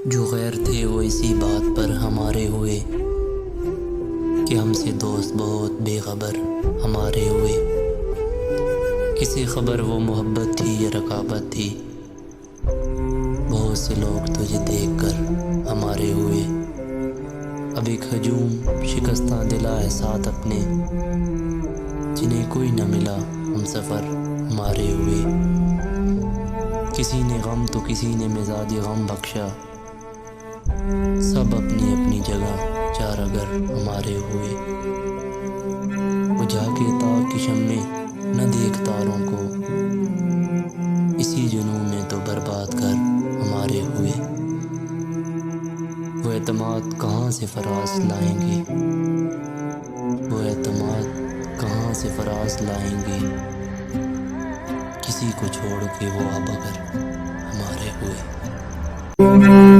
جو غیر تھے وہ اسی بات پر ہمارے ہوئے کہ ہم سے دوست بہت بے خبر ہمارے ہوئے۔ کسی خبر وہ محبت تھی یا رقابت تھی، بہت سے لوگ تجھے دیکھ کر ہمارے ہوئے۔ اب ایک ہجوم شکستہ دلا ہے ساتھ اپنے، جنہیں کوئی نہ ملا ہم سفر ہمارے ہوئے۔ کسی نے غم تو کسی نے مزاج غم بخشا، سب اپنی اپنی جگہ چارگر ہمارے ہوئے۔ بجھا کے تاک کی شمیں نہ دیکھ تاروں کو، اسی جنون میں تو برباد کر ہمارے ہوئے۔ وہ اعتماد کہاں سے فراز لائیں گے، وہ اعتماد کہاں سے فراز لائیں گے، کسی کو چھوڑ کے وہ اب اگر ہمارے ہوئے۔